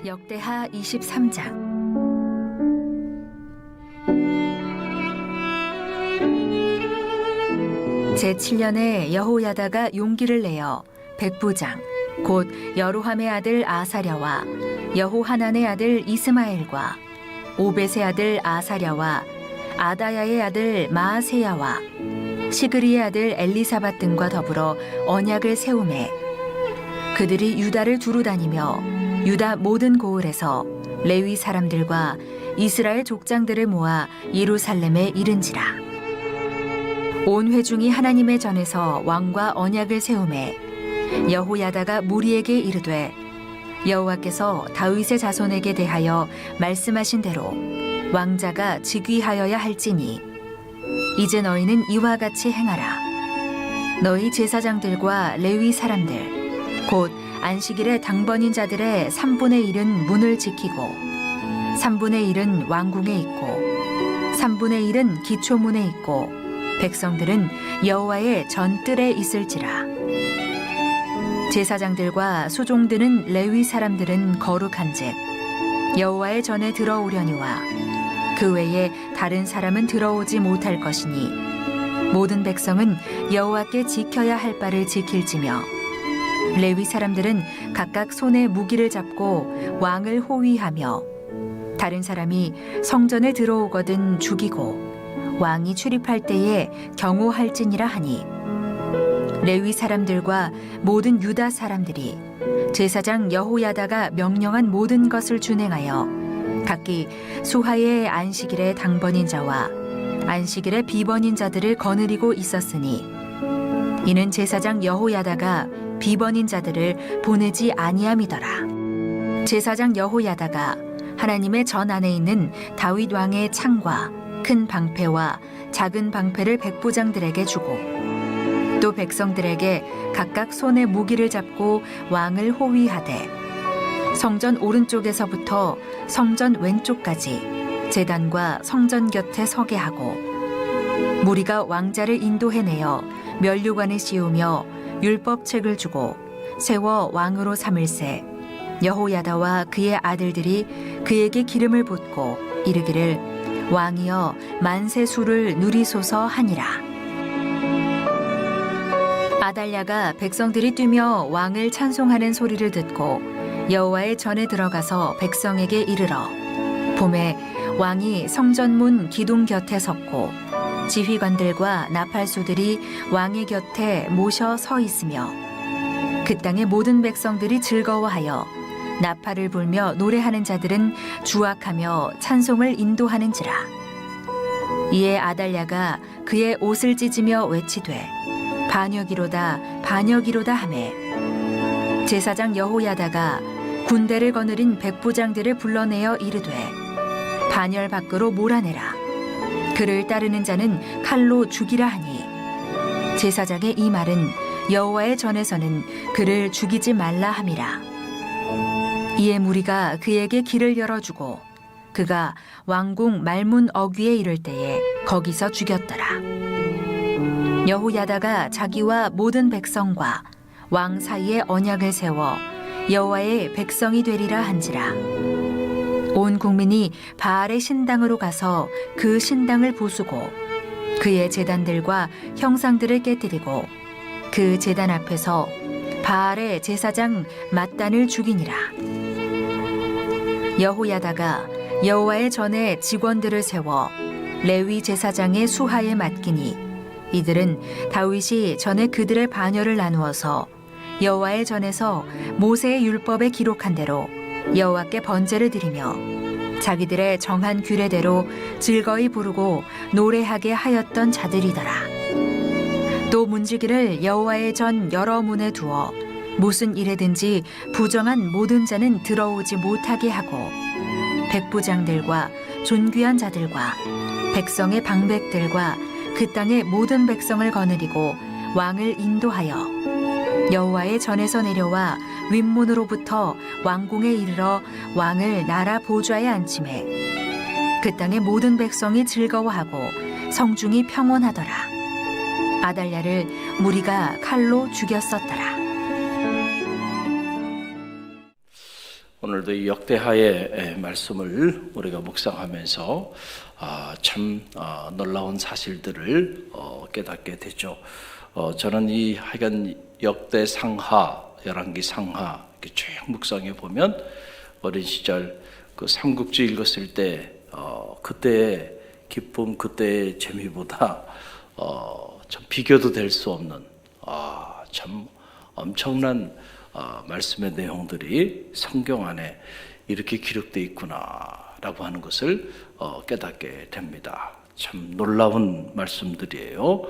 역대하 23장. 제7년에 여호야다가 용기를 내어 백부장 곧 여로함의 아들 아사랴와 여호하난의 아들 이스마엘과 오벳의 아들 아사랴와 아다야의 아들 마아세야와 시그리의 아들 엘리사밧 등과 더불어 언약을 세우매 그들이 유다를 두루 다니며 유다 모든 고을에서 레위 사람들과 이스라엘 족장들을 모아 예루살렘에 이른지라. 온 회중이 하나님의 전에서 왕과 언약을 세우매 여호야다가 무리에게 이르되 여호와께서 다윗의 자손에게 대하여 말씀하신 대로 왕자가 즉위하여야 할지니 이제 너희는 이와 같이 행하라. 너희 제사장들과 레위 사람들 곧 안식일에 당번인 자들의 3분의 1은 문을 지키고 3분의 1은 왕궁에 있고 3분의 1은 기초문에 있고 백성들은 여호와의 전뜰에 있을지라. 제사장들과 수종드는 레위 사람들은 거룩한즉 여호와의 전에 들어오려니와 그 외에 다른 사람은 들어오지 못할 것이니 모든 백성은 여호와께 지켜야 할 바를 지킬지며 레위 사람들은 각각 손에 무기를 잡고 왕을 호위하며 다른 사람이 성전에 들어오거든 죽이고 왕이 출입할 때에 경호할지니라 하니 레위 사람들과 모든 유다 사람들이 제사장 여호야다가 명령한 모든 것을 준행하여 각기 수하의 안식일의 당번인 자와 안식일의 비번인 자들을 거느리고 있었으니 이는 제사장 여호야다가 비번인 자들을 보내지 아니함이더라. 제사장 여호야다가 하나님의 전 안에 있는 다윗 왕의 창과 큰 방패와 작은 방패를 백부장들에게 주고 또 백성들에게 각각 손에 무기를 잡고 왕을 호위하되 성전 오른쪽에서부터 성전 왼쪽까지 제단과 성전 곁에 서게 하고 무리가 왕자를 인도해내어 면류관에 씌우며 율법책을 주고 세워 왕으로 삼을새 여호야다와 그의 아들들이 그에게 기름을 붓고 이르기를 왕이여 만세 수를 누리소서 하니라. 아달랴가 백성들이 뛰며 왕을 찬송하는 소리를 듣고 여호와의 전에 들어가서 백성에게 이르러 봄에 왕이 성전문 기둥 곁에 섰고 지휘관들과 나팔수들이 왕의 곁에 모셔 서 있으며 그 땅의 모든 백성들이 즐거워하여 나팔을 불며 노래하는 자들은 주악하며 찬송을 인도하는지라. 이에 아달랴가 그의 옷을 찢으며 외치되 반역이로다 반역이로다 하매 제사장 여호야다가 군대를 거느린 백부장들을 불러내어 이르되 반열 밖으로 몰아내라. 그를 따르는 자는 칼로 죽이라 하니 제사장의 이 말은 여호와의 전에서는 그를 죽이지 말라 함이라. 이에 무리가 그에게 길을 열어주고 그가 왕궁 말문 어귀에 이를 때에 거기서 죽였더라. 여호야다가 자기와 모든 백성과 왕 사이에 언약을 세워 여호와의 백성이 되리라 한지라. 온 국민이 바알의 신당으로 가서 그 신당을 부수고 그의 제단들과 형상들을 깨뜨리고 그 제단 앞에서 바알의 제사장 맏단을 죽이니라. 여호야다가 여호와의 전에 직원들을 세워 레위 제사장의 수하에 맡기니 이들은 다윗이 전에 그들의 반열을 나누어서 여호와의 전에서 모세의 율법에 기록한 대로 여호와께 번제를 드리며 자기들의 정한 규례대로 즐거이 부르고 노래하게 하였던 자들이더라. 또 문지기를 여호와의 전 여러 문에 두어 무슨 일에든지 부정한 모든 자는 들어오지 못하게 하고 백부장들과 존귀한 자들과 백성의 방백들과 그 땅의 모든 백성을 거느리고 왕을 인도하여 여호와의 전에서 내려와 윗문으로부터 왕궁에 이르러 왕을 나라 보좌에 앉히매 그 땅의 모든 백성이 즐거워하고 성중이 평온하더라. 아달랴를 무리가 칼로 죽였었더라. 오늘도 이 역대하의 말씀을 우리가 묵상하면서 참 놀라운 사실들을 깨닫게 되죠. 저는 이 하여간 역대상하, 열왕기상하 이렇게 쭉 묵상해 보면 어린 시절 그 삼국지 읽었을 때 그때의 기쁨, 그때의 재미보다 참 비교도 될 수 없는 참 엄청난 말씀의 내용들이 성경 안에 이렇게 기록되어 있구나라고 하는 것을 깨닫게 됩니다. 참 놀라운 말씀들이에요.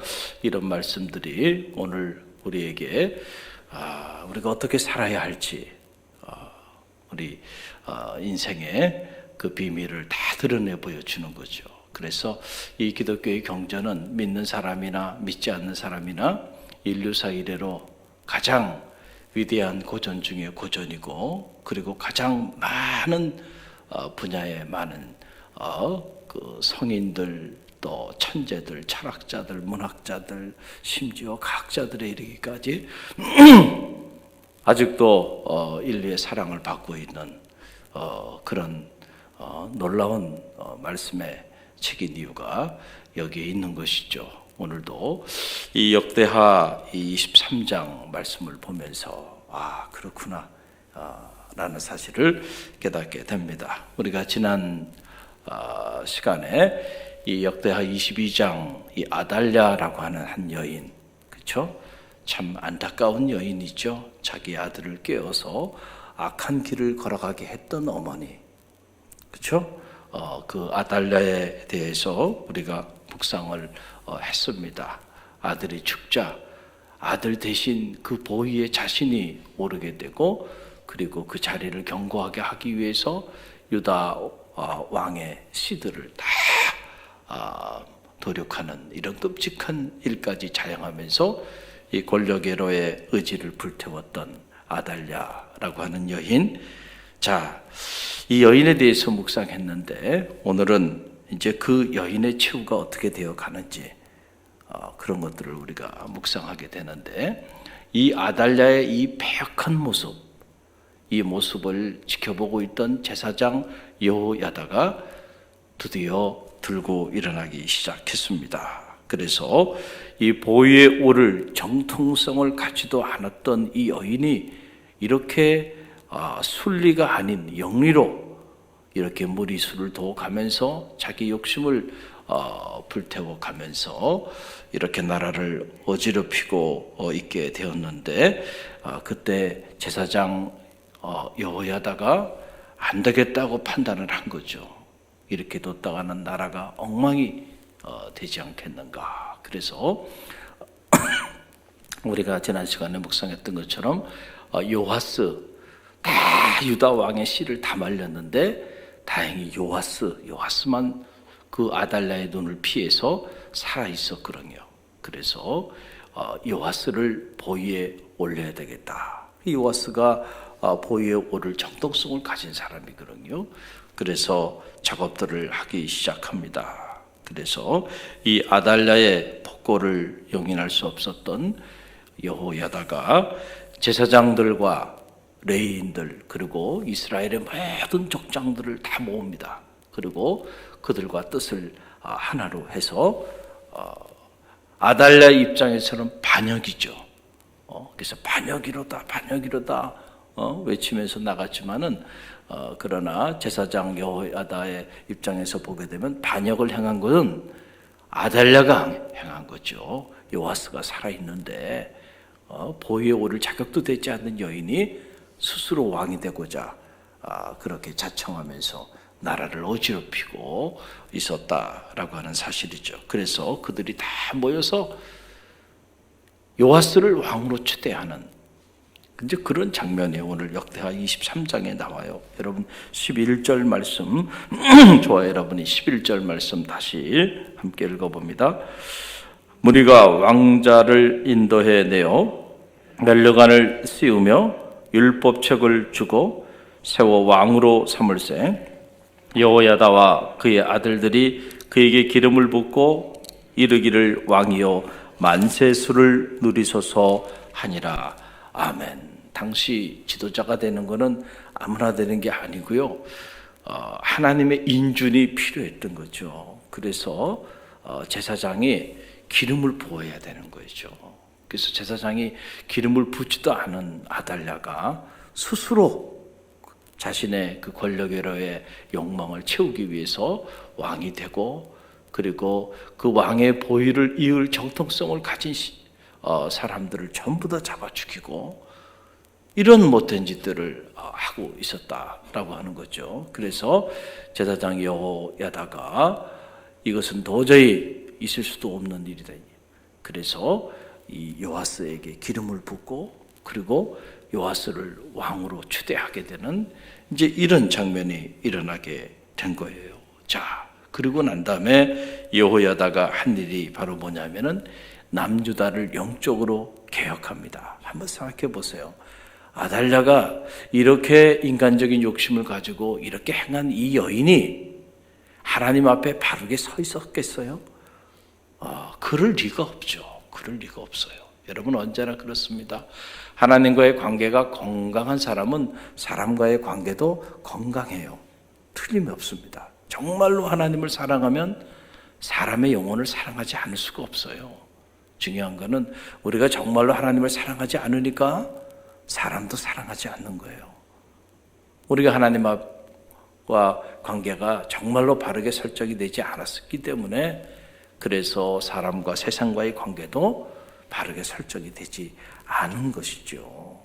이런 말씀들이 오늘 우리에게 우리가 어떻게 살아야 할지 우리 인생의 그 비밀을 다 드러내 보여주는 거죠. 그래서 이 기독교의 경전은 믿는 사람이나 믿지 않는 사람이나 인류사 이래로 가장 위대한 고전 중에 고전이고, 그리고 가장 많은 분야에 많은 그 성인들, 또 천재들, 철학자들, 문학자들, 심지어 과학자들에 이르기까지 아직도 인류의 사랑을 받고 있는 그런 놀라운 말씀의 책인 이유가 여기에 있는 것이죠. 오늘도 이 역대하 23장 말씀을 보면서 그렇구나 라는 사실을 깨닫게 됩니다. 우리가 지난 시간에 이 역대하 22장 이 아달랴라고 하는 한 여인, 그렇죠? 참 안타까운 여인이죠. 자기 아들을 깨워서 악한 길을 걸어가게 했던 어머니, 그렇죠? 그 아달랴에 대해서 우리가 묵상을 했습니다. 아들이 죽자 아들 대신 그 보위에 자신이 오르게 되고, 그리고 그 자리를 견고하게 하기 위해서 유다 왕의 씨들을 다 도륙하는 이런 끔찍한 일까지 자행하면서 이 권력애로의 의지를 불태웠던 아달랴라고 하는 여인. 자, 이 여인에 대해서 묵상했는데 오늘은 이제 그 여인의 최후가 어떻게 되어 가는지 그런 것들을 우리가 묵상하게 되는데, 이 아달랴의 이 패역한 모습, 이 모습을 지켜보고 있던 제사장 여호야다가 드디어 들고 일어나기 시작했습니다. 그래서 이 보위에 오를 정통성을 갖지도 않았던 이 여인이 이렇게 순리가 아닌 영리로 이렇게 무리수를 둬가면서 자기 욕심을 불태워가면서 이렇게 나라를 어지럽히고 있게 되었는데, 그때 제사장 여호야다가 안 되겠다고 판단을 한 거죠. 이렇게 뒀다가는 나라가 엉망이 되지 않겠는가. 그래서 우리가 지난 시간에 묵상했던 것처럼 요하스, 다 유다 왕의 씨를 다 말렸는데 다행히 요하스만 그 아달랴의 눈을 피해서 살아 있었거든요. 그래서 요하스를 보위에 올려야 되겠다. 요하스가 보위에 오를 정통성을 가진 사람이거든요. 그래서 작업들을 하기 시작합니다. 그래서 이 아달랴의 폭거를 용인할 수 없었던 여호야다가 제사장들과 레위인들, 그리고 이스라엘의 모든 족장들을 다 모읍니다. 그리고 그들과 뜻을 하나로 해서 아달랴 입장에서는 반역이죠. 그래서 반역이로다 외치면서 나갔지만은 그러나 제사장 여호야다의 입장에서 보게 되면 반역을 행한 것은 아달랴가 행한 거죠. 요하스가 살아 있는데 보위에 오를 자격도 되지 않는 여인이 스스로 왕이 되고자 그렇게 자청하면서 나라를 어지럽히고 있었다라고 하는 사실이죠. 그래서 그들이 다 모여서 요하스를 왕으로 추대하는 이제 그런 장면이 오늘 역대하 23장에 나와요. 여러분 11절 말씀 좋아요. 여러분이 11절 말씀 다시 함께 읽어봅니다. 무리가 왕자를 인도해 내어 멸류관을 씌우며 율법책을 주고 세워 왕으로 삼을세 여호야다와 그의 아들들이 그에게 기름을 붓고 이르기를 왕이여 만세수를 누리소서 하니라. 아멘. 당시 지도자가 되는 것은 아무나 되는 게 아니고요. 하나님의 인준이 필요했던 거죠. 그래서 제사장이 기름을 부어야 되는 거죠. 그래서 제사장이 기름을 붓지도 않은 아달랴가 스스로 자신의 그 권력의 욕망을 채우기 위해서 왕이 되고, 그리고 그 왕의 보위를 이을 정통성을 가진 사람들을 전부 다 잡아 죽이고, 이런 못된 짓들을 하고 있었다라고 하는 거죠. 그래서 제사장 여호야다가 이것은 도저히 있을 수도 없는 일이다. 그래서 이 요아스에게 기름을 붓고, 그리고 요아스를 왕으로 추대하게 되는 이제 이런 장면이 일어나게 된 거예요. 자, 그리고 난 다음에 여호야다가 한 일이 바로 뭐냐면은 남유다를 영적으로 개혁합니다. 한번 생각해 보세요. 아달랴가 이렇게 인간적인 욕심을 가지고 이렇게 행한 이 여인이 하나님 앞에 바르게 서 있었겠어요? 그럴 리가 없죠. 그럴 리가 없어요. 여러분 언제나 그렇습니다. 하나님과의 관계가 건강한 사람은 사람과의 관계도 건강해요. 틀림이 없습니다. 정말로 하나님을 사랑하면 사람의 영혼을 사랑하지 않을 수가 없어요. 중요한 거는 우리가 정말로 하나님을 사랑하지 않으니까 사람도 사랑하지 않는 거예요. 우리가 하나님과 관계가 정말로 바르게 설정이 되지 않았기 때문에, 그래서 사람과 세상과의 관계도 바르게 설정이 되지 않은 것이죠.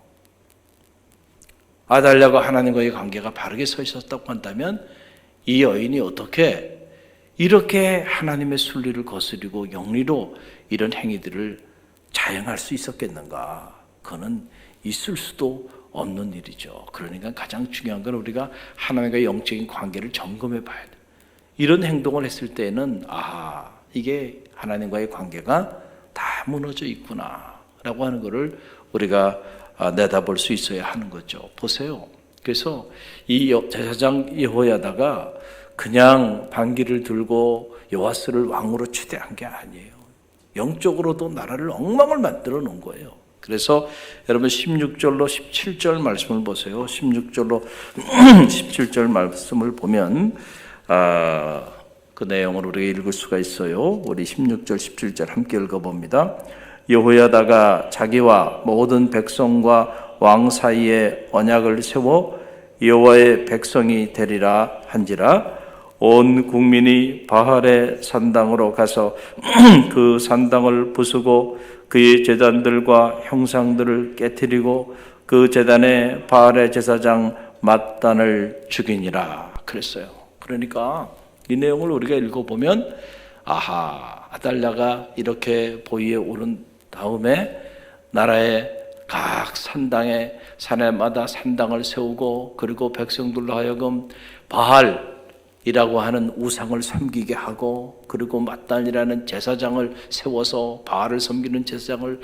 아달랴가 하나님과의 관계가 바르게 서 있었다고 한다면 이 여인이 어떻게 이렇게 하나님의 순리를 거스리고 영리로 이런 행위들을 자행할 수 있었겠는가? 그거는 있을 수도 없는 일이죠. 그러니까 가장 중요한 건 우리가 하나님과의 영적인 관계를 점검해 봐야 돼요. 이런 행동을 했을 때는 이게 하나님과의 관계가 다 무너져 있구나 라고 하는 것을 우리가 내다볼 수 있어야 하는 거죠. 보세요. 그래서 이 제사장 여호야다가 그냥 반기를 들고 요아스를 왕으로 추대한 게 아니에요. 영적으로도 나라를 엉망을 만들어 놓은 거예요. 그래서 여러분 16절로 17절 말씀을 보세요. 16절로 17절 말씀을 보면 그 내용을 우리가 읽을 수가 있어요. 우리 16절 17절 함께 읽어봅니다. 여호야다가 자기와 모든 백성과 왕 사이에 언약을 세워 여호와의 백성이 되리라 한지라. 온 국민이 바알의 산당으로 가서 그 산당을 부수고 그의 제단들과 형상들을 깨뜨리고 그 제단에 바알의 제사장 맏단을 죽이니라 그랬어요. 그러니까 이 내용을 우리가 읽어보면 아달랴가 이렇게 보위에 오른 다음에 나라의 각 산당에 산에마다 산당을 세우고, 그리고 백성들로 하여금 바알이라고 하는 우상을 섬기게 하고, 그리고 맏단이라는 제사장을 세워서 바알을 섬기는 제사장을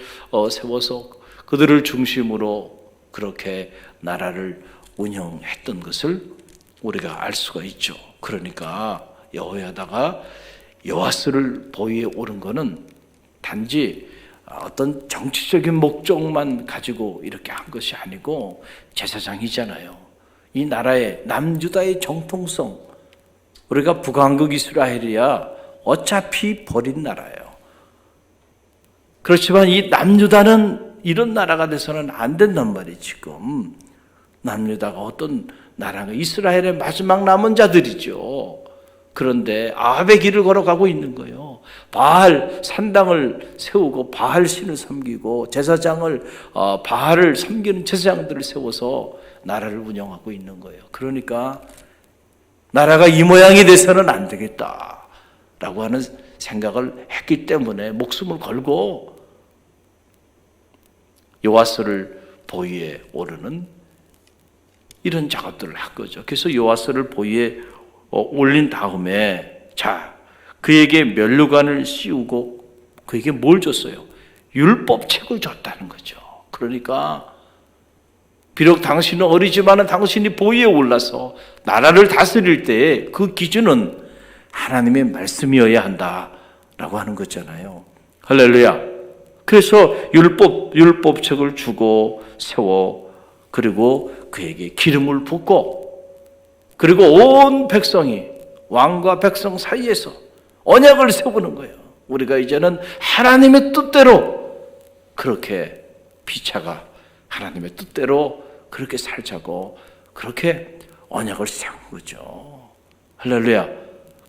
세워서 그들을 중심으로 그렇게 나라를 운영했던 것을 우리가 알 수가 있죠. 그러니까 여호야다가 요아스를 보위에 오른 것은 단지 어떤 정치적인 목적만 가지고 이렇게 한 것이 아니고 제사장이잖아요. 이 나라의 남유다의 정통성, 우리가 북왕국 이스라엘이야 어차피 버린 나라예요. 그렇지만 이 남유다는 이런 나라가 돼서는 안 된단 말이에요. 지금 남유다가 어떤 나라가 이스라엘의 마지막 남은 자들이죠. 그런데 아합의 길을 걸어가고 있는 거예요. 바알 산당을 세우고 바알 신을 섬기고 제사장을 바알을 섬기는 제사장들을 세워서 나라를 운영하고 있는 거예요. 그러니까 나라가 이 모양이 돼서는 안 되겠다라고 하는 생각을 했기 때문에 목숨을 걸고 요아스를 보위에 오르는 이런 작업들을 한 거죠. 그래서 요아스를 보위에 올린 다음에 그에게 면류관을 씌우고 그에게 뭘 줬어요? 율법책을 줬다는 거죠. 그러니까 비록 당신은 어리지만 당신이 보위에 올라서 나라를 다스릴 때 그 기준은 하나님의 말씀이어야 한다라고 하는 거잖아요. 할렐루야. 그래서 율법책을 주고 세워 그리고 그에게 기름을 붓고, 그리고 온 백성이 왕과 백성 사이에서 언약을 세우는 거예요. 우리가 이제는 하나님의 뜻대로 그렇게 피차가 하나님의 뜻대로 그렇게 살자고 그렇게 언약을 세운 거죠. 할렐루야.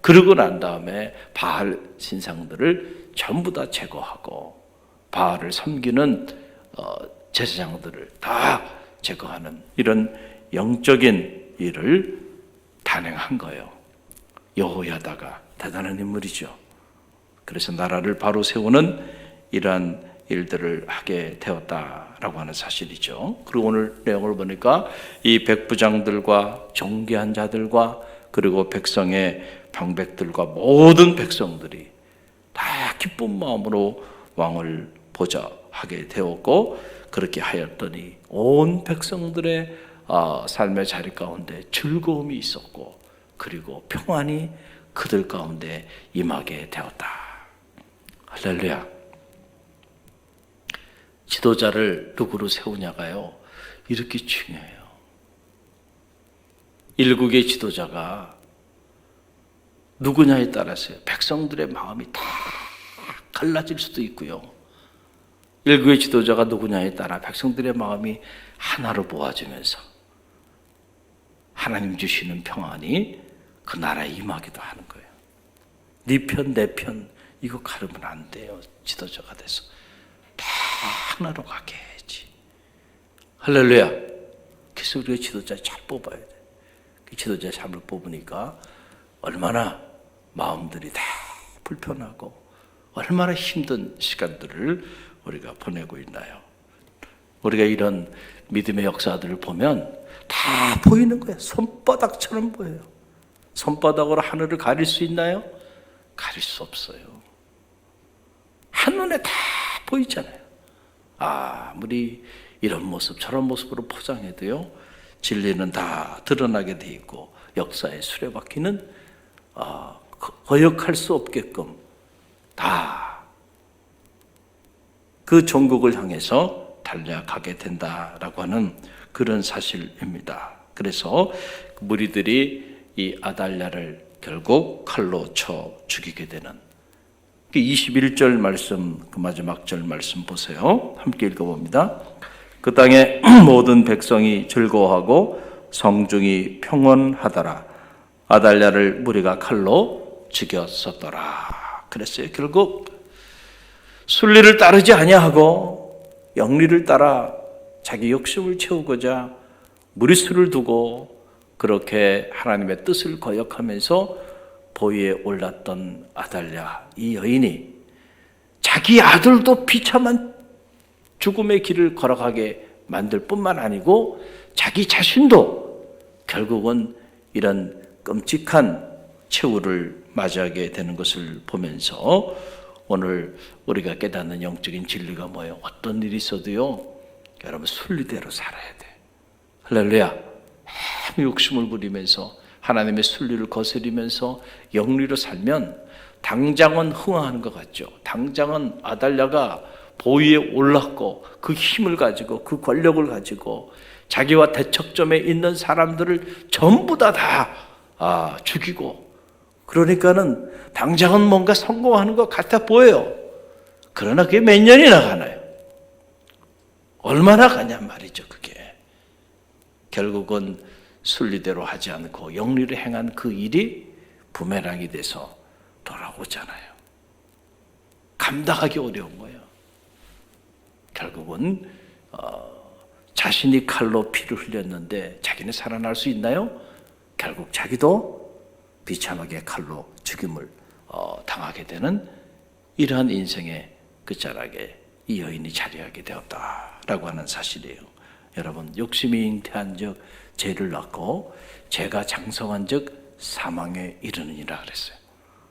그러고 난 다음에 바알 신상들을 전부 다 제거하고 바알을 섬기는 제사장들을 다 제거하는 이런 영적인 일을 단행한 거예요. 여호야다가 대단한 인물이죠. 그래서 나라를 바로 세우는 이러한 일들을 하게 되었다라고 하는 사실이죠. 그리고 오늘 내용을 보니까 이 백부장들과 정계한 자들과 그리고 백성의 방백들과 모든 백성들이 다 기쁜 마음으로 왕을 보자 하게 되었고, 그렇게 하였더니 온 백성들의 삶의 자리 가운데 즐거움이 있었고, 그리고 평안이 그들 가운데 임하게 되었다. 할렐루야. 지도자를 누구로 세우냐가요, 이렇게 중요해요. 일국의 지도자가 누구냐에 따라서요, 백성들의 마음이 다 갈라질 수도 있고요. 일국의 지도자가 누구냐에 따라 백성들의 마음이 하나로 모아지면서 하나님 주시는 평안이 그 나라에 임하기도 하는 거예요. 네 편, 내 편, 이거 가르면 안 돼요. 지도자가 돼서. 다 하나로 가게 해야지. 할렐루야. 그래서 우리가 지도자 잘 뽑아야 돼. 그 지도자 잘못 뽑으니까 얼마나 마음들이 다 불편하고 얼마나 힘든 시간들을 우리가 보내고 있나요? 우리가 이런 믿음의 역사들을 보면 다 보이는 거예요. 손바닥처럼 보여요. 손바닥으로 하늘을 가릴 수 있나요? 가릴 수 없어요. 한눈에 다 보이잖아요. 아무리 이런 모습 저런 모습으로 포장해도요, 진리는 다 드러나게 돼 있고 역사의 수레바퀴는 거역할 수 없게끔 다 그 종국을 향해서 달려가게 된다라고 하는 그런 사실입니다. 그래서 무리들이 이 아달랴를 결국 칼로 쳐 죽이게 되는 21절 말씀, 그 마지막 절 말씀 보세요. 함께 읽어봅니다. 그 땅에 모든 백성이 즐거워하고 성중이 평온하더라. 아달랴를 무리가 칼로 죽였었더라. 그랬어요. 결국 순리를 따르지 아니하고 영리를 따라 자기 욕심을 채우고자 무리수를 두고 그렇게 하나님의 뜻을 거역하면서 보위에 올랐던 아달랴, 이 여인이 자기 아들도 비참한 죽음의 길을 걸어가게 만들 뿐만 아니고 자기 자신도 결국은 이런 끔찍한 최후를 맞이하게 되는 것을 보면서 오늘 우리가 깨닫는 영적인 진리가 뭐예요? 어떤 일이 있어도요, 여러분 순리대로 살아야 돼. 할렐루야. 욕심을 부리면서 하나님의 순리를 거스리면서 영리로 살면 당장은 흥황하는 것 같죠. 당장은 아달랴가 보위에 올랐고 그 힘을 가지고 그 권력을 가지고 자기와 대척점에 있는 사람들을 전부 다 죽이고, 그러니까는 당장은 뭔가 성공하는 것 같아 보여요. 그러나 그게 몇 년이나 가나요? 얼마나 가냔 말이죠. 그게 결국은 순리대로 하지 않고 영리를 행한 그 일이 부메랑이 돼서 돌아오잖아요. 감당하기 어려운 거예요. 결국은 자신이 칼로 피를 흘렸는데 자기는 살아날 수 있나요? 결국 자기도 비참하게 칼로 죽임을 당하게 되는 이러한 인생의 끝자락에 이 여인이 자리하게 되었다라고 하는 사실이에요. 여러분, 욕심이 잉태한 적 죄를 낳고 죄가 장성한 적 사망에 이르느니라 그랬어요.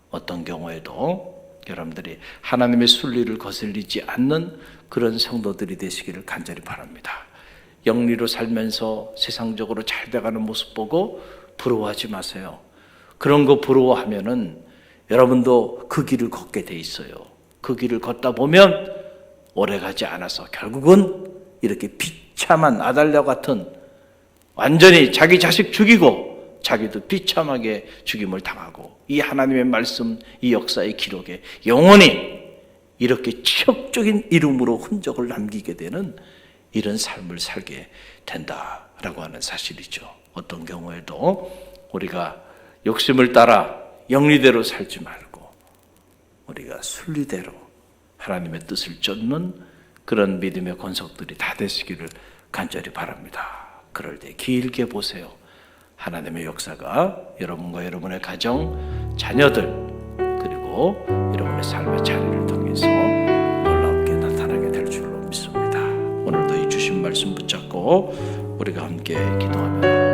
어떤 경우에도 여러분들이 하나님의 순리를 거슬리지 않는 그런 성도들이 되시기를 간절히 바랍니다. 영리로 살면서 세상적으로 잘 돼가는 모습 보고 부러워하지 마세요. 그런 거 부러워하면은 여러분도 그 길을 걷게 돼 있어요. 그 길을 걷다 보면 오래가지 않아서 결국은 이렇게 비참한 아달랴 같은 완전히 자기 자식 죽이고 자기도 비참하게 죽임을 당하고 이 하나님의 말씀, 이 역사의 기록에 영원히 이렇게 치욕적인 이름으로 흔적을 남기게 되는 이런 삶을 살게 된다라고 하는 사실이죠. 어떤 경우에도 우리가 욕심을 따라 영리대로 살지 말고 우리가 순리대로 하나님의 뜻을 쫓는 그런 믿음의 권속들이 다 되시기를 간절히 바랍니다. 그럴 때 길게 보세요. 하나님의 역사가 여러분과 여러분의 가정, 자녀들 그리고 여러분의 삶의 자리를 통해서 놀랍게 나타나게 될 줄로 믿습니다. 오늘도 이 주신 말씀 붙잡고 우리가 함께 기도하며